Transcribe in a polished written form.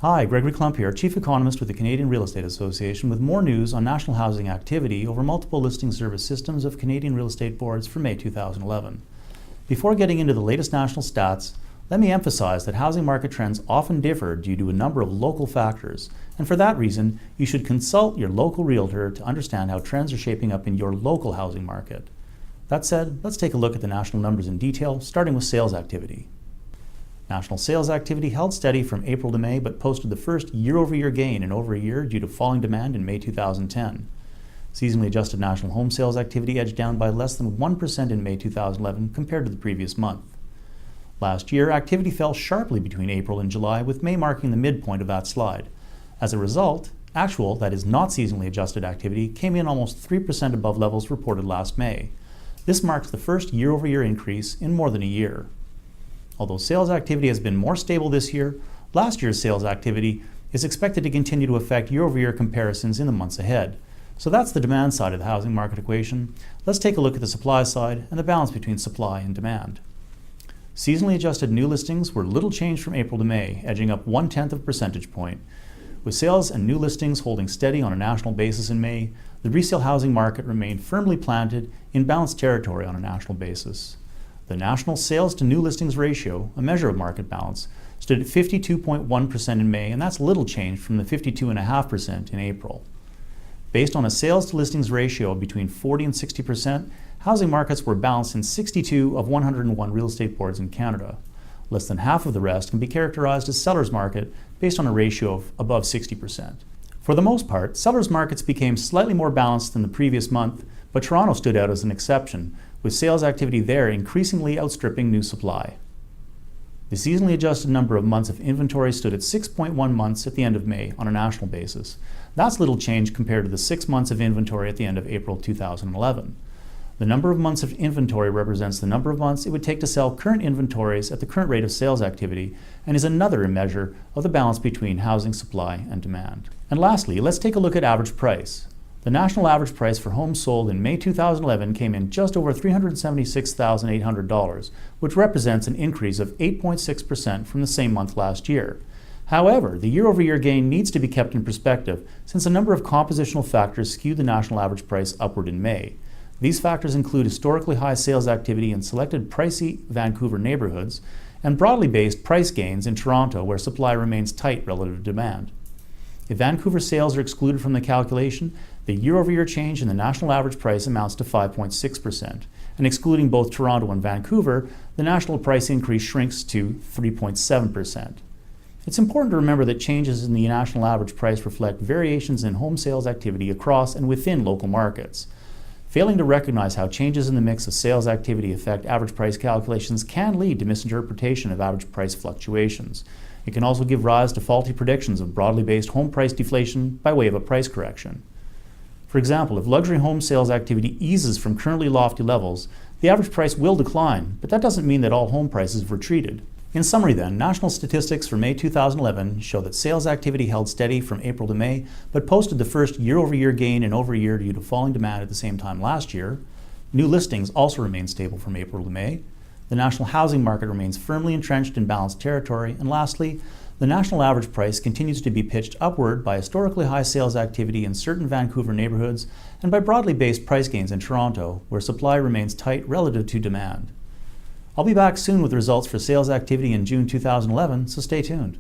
Hi, Gregory Klump here, Chief Economist with the Canadian Real Estate Association, with more news on national housing activity over multiple listing service systems of Canadian real estate boards for May 2011. Before getting into the latest national stats, let me emphasize that housing market trends often differ due to a number of local factors, and for that reason, you should consult your local realtor to understand how trends are shaping up in your local housing market. That said, let's take a look at the national numbers in detail, starting with sales activity. National sales activity held steady from April to May, but posted the first year-over-year gain in over a year due to falling demand in May 2010. Seasonally adjusted national home sales activity edged down by less than 1% in May 2011 compared to the previous month. Last year, activity fell sharply between April and July, with May marking the midpoint of that slide. As a result, actual, that is not seasonally adjusted activity, came in almost 3% above levels reported last May. This marks the first year-over-year increase in more than a year. Although sales activity has been more stable this year, last year's sales activity is expected to continue to affect year-over-year comparisons in the months ahead. So that's the demand side of the housing market equation. Let's take a look at the supply side and the balance between supply and demand. Seasonally adjusted new listings were little changed from April to May, edging up 0.1 percentage point. With sales and new listings holding steady on a national basis in May, the resale housing market remained firmly planted in balanced territory on a national basis. The national sales to new listings ratio, a measure of market balance, stood at 52.1% in May, and that's little change from the 52.5% in April. Based on a sales to listings ratio of between 40 and 60%, housing markets were balanced in 62 of 101 real estate boards in Canada. Less than half of the rest can be characterized as sellers' market based on a ratio of above 60%. For the most part, sellers' markets became slightly more balanced than the previous month, but Toronto stood out as an exception, with sales activity there increasingly outstripping new supply. The seasonally adjusted number of months of inventory stood at 6.1 months at the end of May on a national basis. That's little change compared to the 6 months of inventory at the end of April 2011. The number of months of inventory represents the number of months it would take to sell current inventories at the current rate of sales activity and is another measure of the balance between housing supply and demand. And lastly, let's take a look at average price. The national average price for homes sold in May 2011 came in just over $376,800, which represents an increase of 8.6% from the same month last year. However, the year-over-year gain needs to be kept in perspective since a number of compositional factors skewed the national average price upward in May. These factors include historically high sales activity in selected pricey Vancouver neighborhoods and broadly based price gains in Toronto, where supply remains tight relative to demand. If Vancouver sales are excluded from the calculation, the year-over-year change in the national average price amounts to 5.6%, and excluding both Toronto and Vancouver, the national price increase shrinks to 3.7%. It's important to remember that changes in the national average price reflect variations in home sales activity across and within local markets. Failing to recognize how changes in the mix of sales activity affect average price calculations can lead to misinterpretation of average price fluctuations. It can also give rise to faulty predictions of broadly based home price deflation by way of a price correction. For example, if luxury home sales activity eases from currently lofty levels, the average price will decline, but that doesn't mean that all home prices have retreated. In summary then, national statistics for May 2011 show that sales activity held steady from April to May, but posted the first year-over-year gain in over a year due to falling demand at the same time last year. New listings also remained stable from April to May. The national housing market remains firmly entrenched in balanced territory. And lastly, the national average price continues to be pitched upward by historically high sales activity in certain Vancouver neighborhoods and by broadly based price gains in Toronto, where supply remains tight relative to demand. I'll be back soon with results for sales activity in June 2011, so stay tuned.